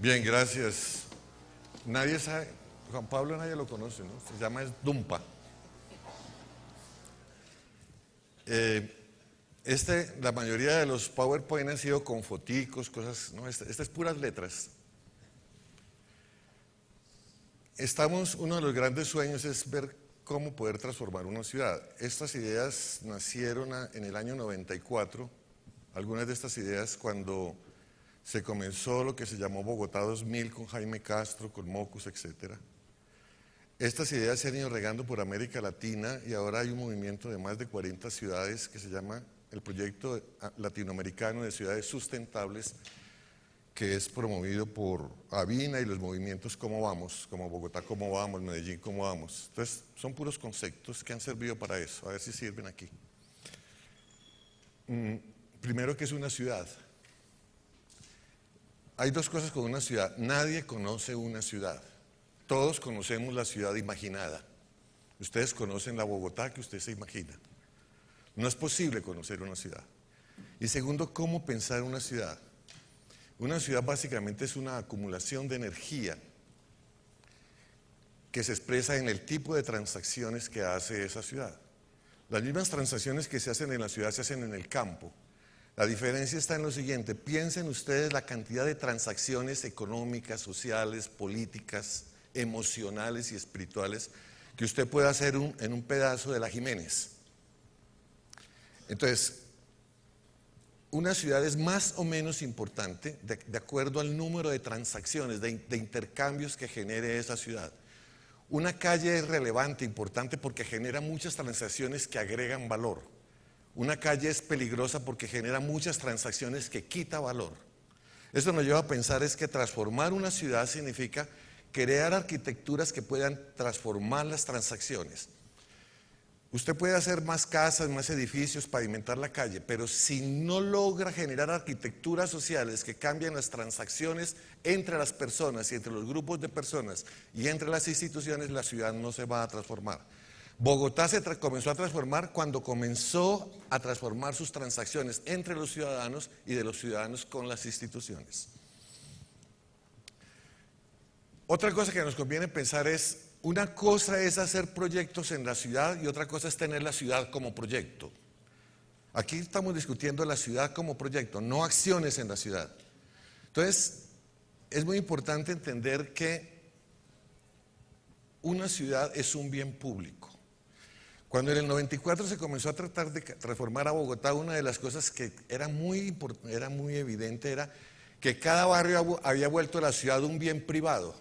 Bien, gracias. Nadie sabe, Juan Pablo nadie lo conoce, ¿no? Se llama es Dumpa. La mayoría de los PowerPoint han sido con foticos, cosas, no, este es puras letras. Uno de los grandes sueños es ver cómo poder transformar una ciudad. Estas ideas nacieron en el año 94, algunas de estas ideas cuando se comenzó lo que se llamó Bogotá 2000 con Jaime Castro, con Mocus, etc. Estas ideas se han ido regando por América Latina y ahora hay un movimiento de más de 40 ciudades que se llama el Proyecto Latinoamericano de Ciudades Sustentables, que es promovido por Avina y los movimientos Cómo Vamos, como Bogotá Cómo Vamos, Medellín Cómo Vamos. Entonces, son puros conceptos que han servido para eso, a ver si sirven aquí. Primero, ¿qué es una ciudad? Hay dos cosas con una ciudad. Nadie conoce una ciudad. Todos conocemos la ciudad imaginada. Ustedes conocen la Bogotá que usted se imagina. No es posible conocer una ciudad. Y segundo, ¿cómo pensar una ciudad? Una ciudad básicamente es una acumulación de energía que se expresa en el tipo de transacciones que hace esa ciudad. Las mismas transacciones que se hacen en la ciudad se hacen en el campo. La diferencia está en lo siguiente: piensen ustedes la cantidad de transacciones económicas, sociales, políticas, emocionales y espirituales que usted puede hacer en un pedazo de la Jiménez. Entonces, una ciudad es más o menos importante de acuerdo al número de transacciones, de intercambios que genere esa ciudad. Una calle es relevante, importante, porque genera muchas transacciones que agregan valor. Una calle es peligrosa porque genera muchas transacciones que quita valor. Esto nos lleva a pensar es que transformar una ciudad significa crear arquitecturas que puedan transformar las transacciones. Usted puede hacer más casas, más edificios, pavimentar la calle, pero si no logra generar arquitecturas sociales que cambien las transacciones entre las personas y entre los grupos de personas y entre las instituciones, la ciudad no se va a transformar. Bogotá comenzó a transformar cuando comenzó a transformar sus transacciones entre los ciudadanos y de los ciudadanos con las instituciones. Otra cosa que nos conviene pensar es, una cosa es hacer proyectos en la ciudad y otra cosa es tener la ciudad como proyecto. Aquí estamos discutiendo la ciudad como proyecto, no acciones en la ciudad. Entonces, es muy importante entender que una ciudad es un bien público. Cuando en el 94 se comenzó a tratar de reformar a Bogotá, una de las cosas que era muy evidente era que cada barrio había vuelto a la ciudad un bien privado.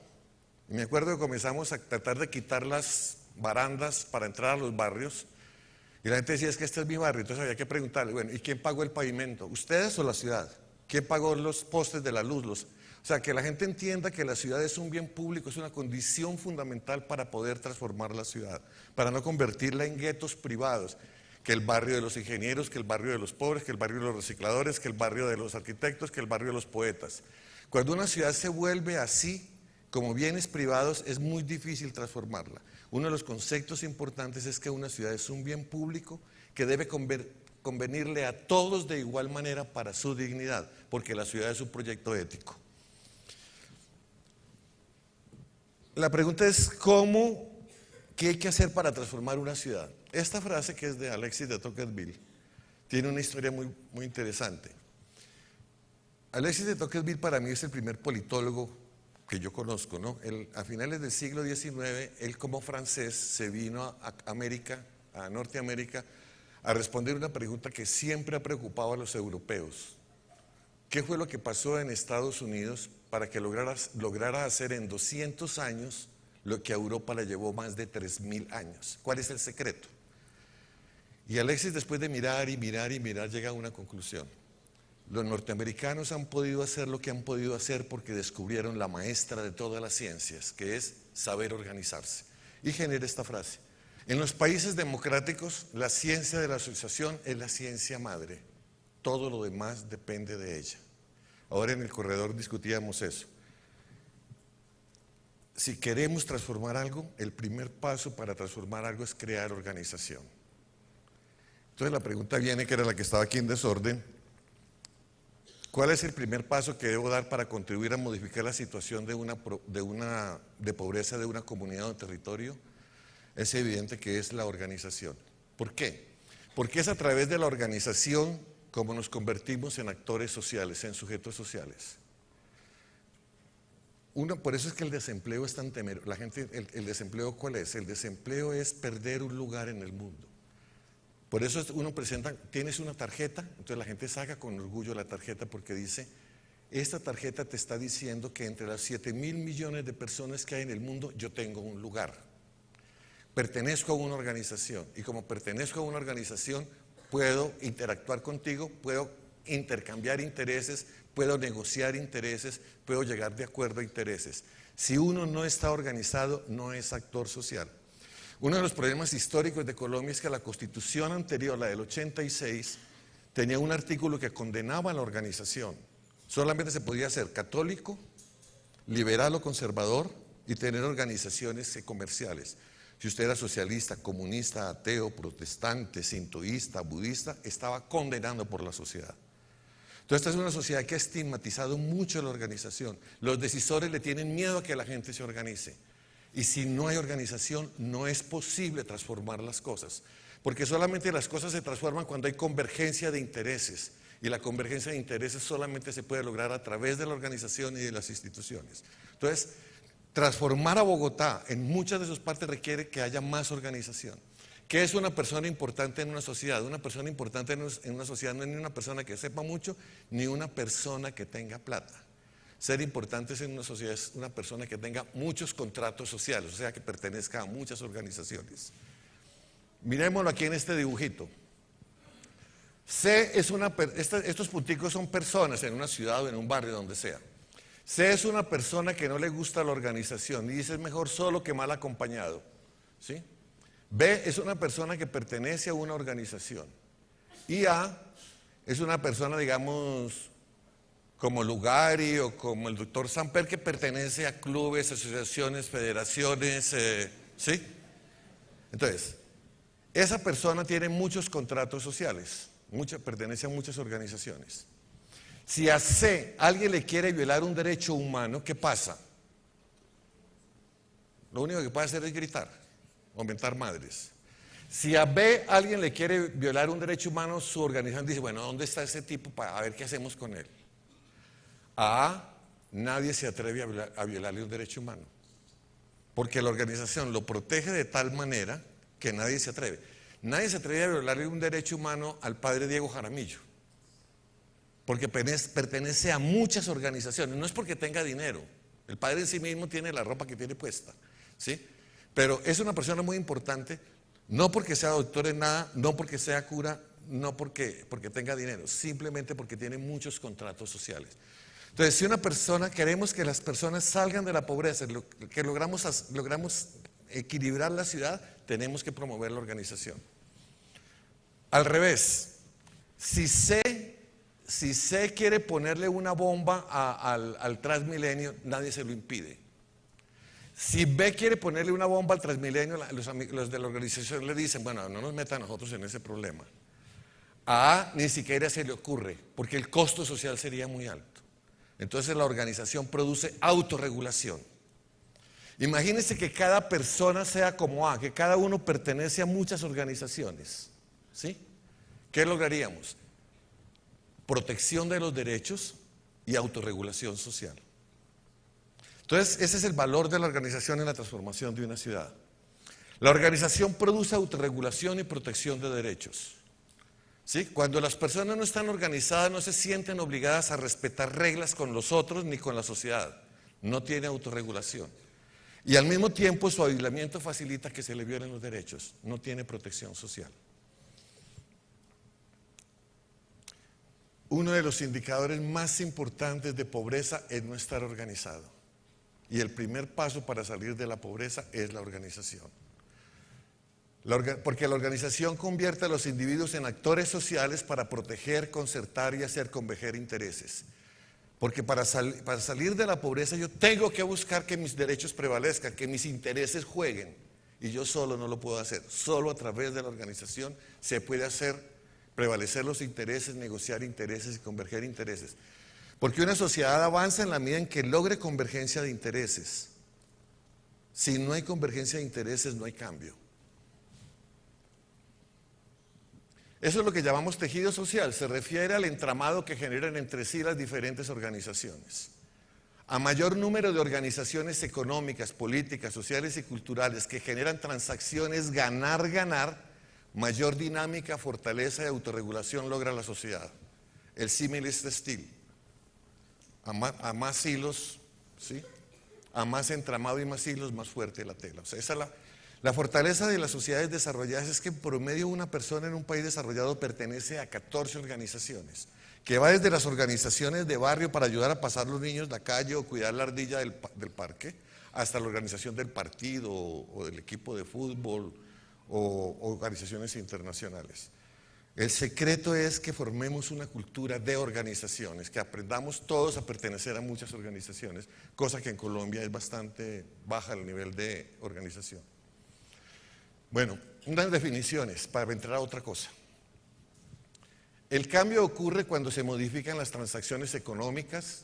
Y me acuerdo que comenzamos a tratar de quitar las barandas para entrar a los barrios y la gente decía, es que este es mi barrio. Entonces había que preguntarle, bueno, ¿y quién pagó el pavimento? ¿Ustedes o la ciudad? ¿Quién pagó los postes de la luz? O sea, que la gente entienda que la ciudad es un bien público, es una condición fundamental para poder transformar la ciudad, para no convertirla en guetos privados, que el barrio de los ingenieros, que el barrio de los pobres, que el barrio de los recicladores, que el barrio de los arquitectos, que el barrio de los poetas. Cuando una ciudad se vuelve así, como bienes privados, es muy difícil transformarla. Uno de los conceptos importantes es que una ciudad es un bien público que debe convenirle a todos de igual manera para su dignidad, porque la ciudad es un proyecto ético. La pregunta es ¿qué hay que hacer para transformar una ciudad? Esta frase, que es de Alexis de Tocqueville, tiene una historia muy interesante. Alexis de Tocqueville para mí es el primer politólogo que yo conozco, ¿no? A finales del siglo XIX, él como francés se vino a Norteamérica, a responder una pregunta que siempre ha preocupado a los europeos. ¿Qué fue lo que pasó en Estados Unidos para que lograra hacer en 200 años lo que a Europa le llevó más de 3000 años? ¿Cuál es el secreto? Y Alexis, después de mirar y mirar y mirar, llega a una conclusión. Los norteamericanos han podido hacer lo que han podido hacer porque descubrieron la maestra de todas las ciencias, que es saber organizarse. Y genera esta frase: en los países democráticos, la ciencia de la asociación es la ciencia madre. Todo lo demás depende de ella. Ahora en el corredor discutíamos eso. Si queremos transformar algo, el primer paso para transformar algo es crear organización. Entonces la pregunta viene, que era la que estaba aquí en desorden: ¿Cuál es el primer paso que debo dar para contribuir a modificar la situación de pobreza de una comunidad o territorio? Es evidente que es la organización. ¿Por qué? Porque es a través de la organización como nos convertimos en actores sociales, en sujetos sociales. Por eso es que el desempleo es tan temeroso. La gente, el desempleo, ¿cuál es? El desempleo es perder un lugar en el mundo. Por eso uno presenta, tienes una tarjeta, entonces la gente saca con orgullo la tarjeta porque dice, esta tarjeta te está diciendo que entre las 7.000 millones de personas que hay en el mundo, yo tengo un lugar. Pertenezco a una organización y como pertenezco a una organización, puedo interactuar contigo, puedo intercambiar intereses, puedo negociar intereses, puedo llegar de acuerdo a intereses. Si uno no está organizado, no es actor social. Uno de los problemas históricos de Colombia es que la constitución anterior, la del 86, tenía un artículo que condenaba a la organización. Solamente se podía ser católico, liberal o conservador y tener organizaciones comerciales. Si usted era socialista, comunista, ateo, protestante, sintoísta, budista, estaba condenado por la sociedad. Entonces esta es una sociedad que ha estigmatizado mucho la organización. Los decisores le tienen miedo a que la gente se organice. Y si no hay organización, no es posible transformar las cosas. Porque solamente las cosas se transforman cuando hay convergencia de intereses. Y la convergencia de intereses solamente se puede lograr a través de la organización y de las instituciones. Entonces, transformar a Bogotá en muchas de sus partes requiere que haya más organización. ¿Qué es una persona importante en una sociedad? Una persona importante en una sociedad no es ni una persona que sepa mucho, ni una persona que tenga plata. Ser importante en una sociedad es una persona que tenga muchos contratos sociales, o sea, que pertenezca a muchas organizaciones. Miremoslo aquí en este dibujito. Estos punticos son personas en una ciudad o en un barrio, donde sea. C es una persona que no le gusta la organización y dice es mejor solo que mal acompañado. ¿Sí? B es una persona que pertenece a una organización. Y A es una persona, digamos, como Lugari o como el doctor Samper, que pertenece a clubes, asociaciones, federaciones, ¿sí? Entonces, esa persona tiene muchos contratos sociales, pertenece a muchas organizaciones. Si a C alguien le quiere violar un derecho humano, ¿qué pasa? Lo único que puede hacer es gritar, aumentar madres. Si a B alguien le quiere violar un derecho humano, su organización dice, bueno, ¿dónde está ese tipo para ver qué hacemos con él? A A, nadie se atreve a violarle un derecho humano, porque la organización lo protege de tal manera que nadie se atreve. Nadie se atreve a violarle un derecho humano al padre Diego Jaramillo, porque pertenece a muchas organizaciones, no es porque tenga dinero, el padre en sí mismo tiene la ropa que tiene puesta, ¿sí? Pero es una persona muy importante, no porque sea doctor en nada, no porque sea cura, no porque tenga dinero, simplemente porque tiene muchos contratos sociales. Entonces, si una persona, queremos que las personas salgan de la pobreza, que logramos equilibrar la ciudad, tenemos que promover la organización. Al revés, si C quiere ponerle una bomba al Transmilenio, nadie se lo impide. Si B quiere ponerle una bomba al Transmilenio, los de la organización le dicen, bueno, no nos meta a nosotros en ese problema. A A ni siquiera se le ocurre, porque el costo social sería muy alto. Entonces la organización produce autorregulación. Imagínense que cada persona sea como A, que cada uno pertenece a muchas organizaciones. ¿Sí? ¿Qué lograríamos? Protección de los derechos y autorregulación social. Entonces, ese es el valor de la organización en la transformación de una ciudad. La organización produce autorregulación y protección de derechos. ¿Sí? Cuando las personas no están organizadas, no se sienten obligadas a respetar reglas con los otros ni con la sociedad. No tiene autorregulación. Y al mismo tiempo su aislamiento facilita que se le violen los derechos. No tiene protección social. Uno de los indicadores más importantes de pobreza es no estar organizado. Y el primer paso para salir de la pobreza es la organización. Porque la organización convierte a los individuos en actores sociales para proteger, concertar y hacer converger intereses. Porque para salir de la pobreza yo tengo que buscar que mis derechos prevalezcan, que mis intereses jueguen. Y yo solo no lo puedo hacer. Solo a través de la organización se puede hacer prevalecer los intereses, negociar intereses y converger intereses. Porque una sociedad avanza en la medida en que logre convergencia de intereses. Si no hay convergencia de intereses, no hay cambio. Eso es lo que llamamos tejido social. Se refiere al entramado que generan entre sí las diferentes organizaciones. A mayor número de organizaciones económicas, políticas, sociales y culturales que generan transacciones ganar-ganar, mayor dinámica, fortaleza y autorregulación logra la sociedad. El símil es textil. A más hilos, ¿sí? A más entramado y más hilos, más fuerte la tela. O sea, esa es la fortaleza de las sociedades desarrolladas, es que en promedio una persona en un país desarrollado pertenece a 14 organizaciones, que va desde las organizaciones de barrio para ayudar a pasar los niños la calle o cuidar la ardilla del parque, hasta la organización del partido o del equipo de fútbol o organizaciones internacionales. El secreto es que formemos una cultura de organizaciones, que aprendamos todos a pertenecer a muchas organizaciones, cosa que en Colombia es bastante baja el nivel de organización. Bueno, unas definiciones para entrar a otra cosa. El cambio ocurre cuando se modifican las transacciones económicas,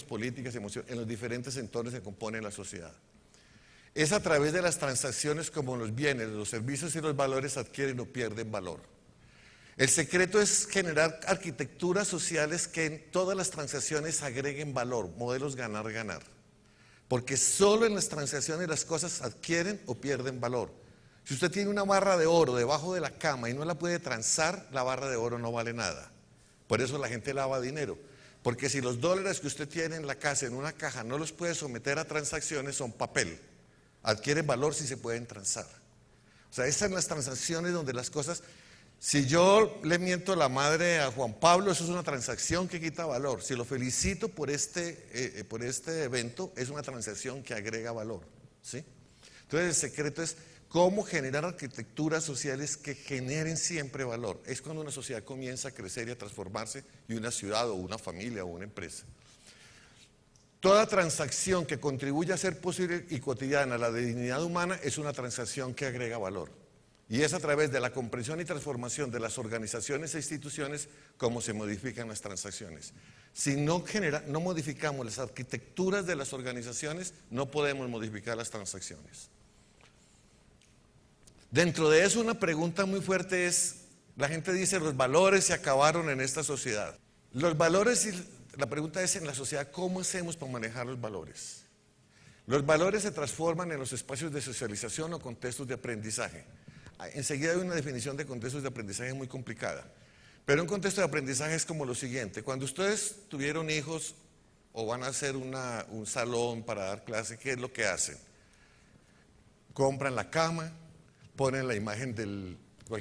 políticas, en los diferentes entornos que componen la sociedad. Es a través de las transacciones como los bienes, los servicios y los valores adquieren o pierden valor. El secreto es generar arquitecturas sociales que en todas las transacciones agreguen valor, modelos ganar-ganar. Porque solo en las transacciones las cosas adquieren o pierden valor. Si usted tiene una barra de oro debajo de la cama y no la puede transar, la barra de oro no vale nada. Por eso la gente lava dinero. Porque si los dólares que usted tiene en la casa, en una caja, no los puede someter a transacciones, son papel. Adquieren valor si se pueden transar. O sea, estas son las transacciones donde las cosas, si yo le miento la madre a Juan Pablo, eso es una transacción que quita valor. Si lo felicito por este evento, es una transacción que agrega valor, ¿sí? Entonces el secreto es cómo generar arquitecturas sociales que generen siempre valor. Es cuando una sociedad comienza a crecer y a transformarse, y una ciudad o una familia o una empresa. Toda transacción que contribuye a ser posible y cotidiana la dignidad humana es una transacción que agrega valor. Y es a través de la comprensión y transformación de las organizaciones e instituciones como se modifican las transacciones. Si no modificamos las arquitecturas de las organizaciones, no podemos modificar las transacciones. Dentro de eso, una pregunta muy fuerte es, la gente dice, los valores se acabaron en esta sociedad. Los valores, la pregunta es en la sociedad, ¿cómo hacemos para manejar los valores? Los valores se transforman en los espacios de socialización o contextos de aprendizaje. Enseguida hay una definición de contextos de aprendizaje muy complicada, pero un contexto de aprendizaje es como lo siguiente: cuando ustedes tuvieron hijos o van a hacer un salón para dar clase, ¿qué es lo que hacen? Compran la cama, ponen la imagen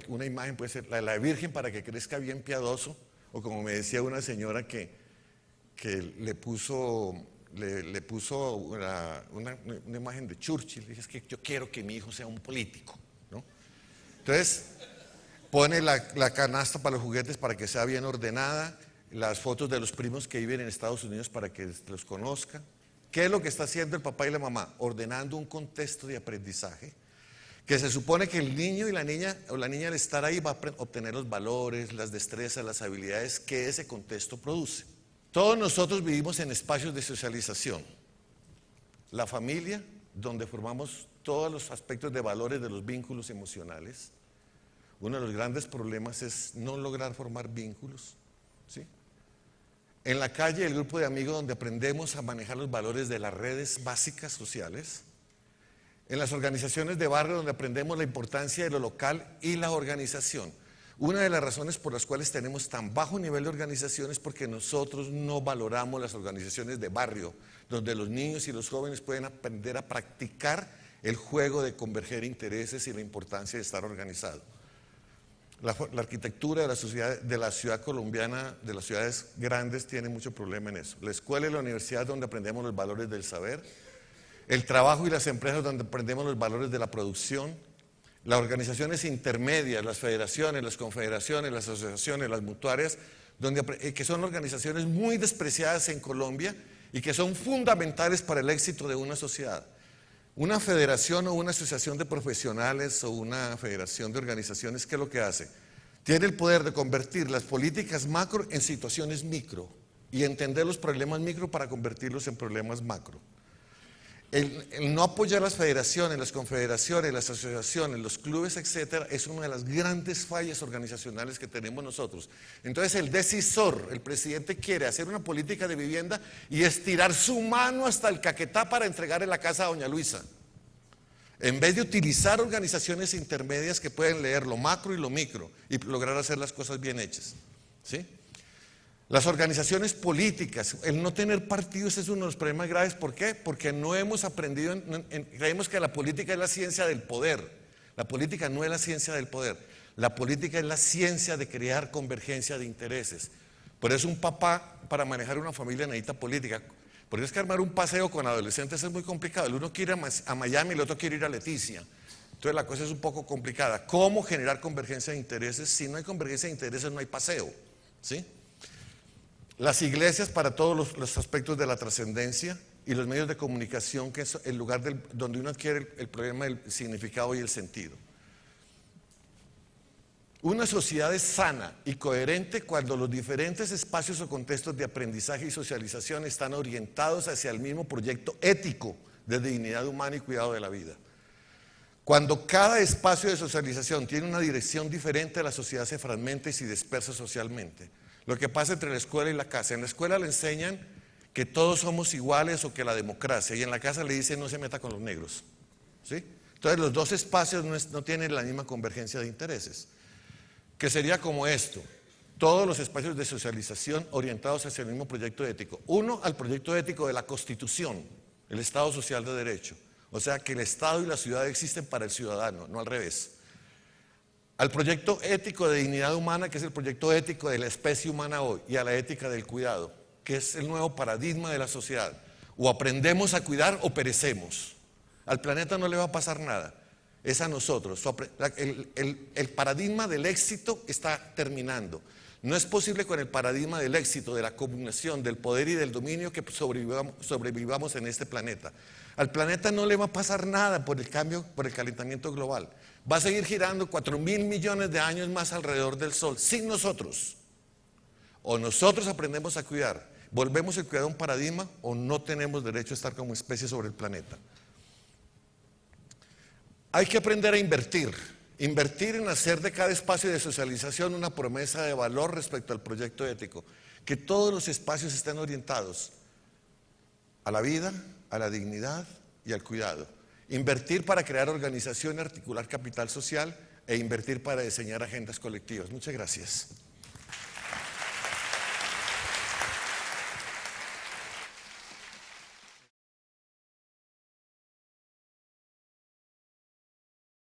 una imagen puede ser la de la Virgen para que crezca bien piadoso, o como me decía una señora que le puso una imagen de Churchill. Dije, es que yo quiero que mi hijo sea un político, ¿no? Entonces pone la canasta para los juguetes para que sea bien ordenada, las fotos de los primos que viven en Estados Unidos para que los conozca. ¿Qué es lo que está haciendo el papá y la mamá? Ordenando un contexto de aprendizaje que se supone que el niño y la niña, o la niña al estar ahí va a obtener los valores, las destrezas, las habilidades que ese contexto produce. Todos nosotros vivimos en espacios de socialización. La familia, donde formamos todos los aspectos de valores de los vínculos emocionales. Uno de los grandes problemas es no lograr formar vínculos, ¿sí? En la calle, el grupo de amigos donde aprendemos a manejar los valores de las redes básicas sociales. En las organizaciones de barrio, donde aprendemos la importancia de lo local y la organización. Una de las razones por las cuales tenemos tan bajo nivel de organización es porque nosotros no valoramos las organizaciones de barrio, donde los niños y los jóvenes pueden aprender a practicar el juego de converger intereses y la importancia de estar organizado. La arquitectura de la ciudad colombiana, de las ciudades grandes, tiene mucho problema en eso. La escuela y la universidad, donde aprendemos los valores del saber. El trabajo y las empresas, donde aprendemos los valores de la producción. Las organizaciones intermedias, las federaciones, las confederaciones, las asociaciones, las mutuarias, que son organizaciones muy despreciadas en Colombia y que son fundamentales para el éxito de una sociedad. Una federación o una asociación de profesionales o una federación de organizaciones, ¿qué es lo que hace? Tiene el poder de convertir las políticas macro en situaciones micro. y entender los problemas micro para convertirlos en problemas macro. El no apoyar las federaciones, las confederaciones, las asociaciones, los clubes, etcétera, es una de las grandes fallas organizacionales que tenemos nosotros. Entonces el decisor, el presidente, quiere hacer una política de vivienda y estirar su mano hasta el Caquetá para entregarle la casa a doña Luisa, en vez de utilizar organizaciones intermedias que pueden leer lo macro y lo micro y lograr hacer las cosas bien hechas, ¿sí? Las organizaciones políticas, el no tener partidos es uno de los problemas graves. ¿Por qué? Porque no hemos aprendido, creemos que la política es la ciencia del poder. La política no es la ciencia del poder. La política es la ciencia de crear convergencia de intereses. Por eso un papá, para manejar una familia, necesita política. Por eso es que armar un paseo con adolescentes es muy complicado. El uno quiere ir a Miami y el otro quiere ir a Leticia. Entonces la cosa es un poco complicada. ¿Cómo generar convergencia de intereses? Si no hay convergencia de intereses, no hay paseo, ¿sí? Las iglesias para todos los aspectos de la trascendencia y los medios de comunicación, que es el lugar donde uno adquiere el problema del significado y el sentido. Una sociedad es sana y coherente cuando los diferentes espacios o contextos de aprendizaje y socialización están orientados hacia el mismo proyecto ético de dignidad humana y cuidado de la vida. Cuando cada espacio de socialización tiene una dirección diferente, la sociedad se fragmenta y se dispersa socialmente. Lo que pasa entre la escuela y la casa. En la escuela le enseñan que todos somos iguales o que la democracia, y en la casa le dicen no se meta con los negros, ¿sí? Entonces los dos espacios no tienen la misma convergencia de intereses, que sería como esto: todos los espacios de socialización orientados hacia el mismo proyecto ético. Uno, al proyecto ético de la Constitución, el Estado Social de Derecho, o sea que el Estado y la ciudad existen para el ciudadano, no al revés. Al proyecto ético de dignidad humana, que es el proyecto ético de la especie humana hoy, y a la ética del cuidado, que es el nuevo paradigma de la sociedad. O aprendemos a cuidar o perecemos. Al planeta no le va a pasar nada, es a nosotros. El paradigma del éxito está terminando. No es posible con el paradigma del éxito, de la combinación del poder y del dominio que sobrevivamos en este planeta. Al planeta no le va a pasar nada por el cambio, por el calentamiento global. Va a seguir girando 4.000 millones de años más alrededor del Sol, sin nosotros. O nosotros aprendemos a cuidar, volvemos a cuidar un paradigma, o no tenemos derecho a estar como especie sobre el planeta. Hay que aprender a invertir en hacer de cada espacio de socialización una promesa de valor respecto al proyecto ético. Que todos los espacios estén orientados a la vida, a la dignidad y al cuidado. Invertir para crear organización y articular capital social, e invertir para diseñar agendas colectivas. Muchas gracias.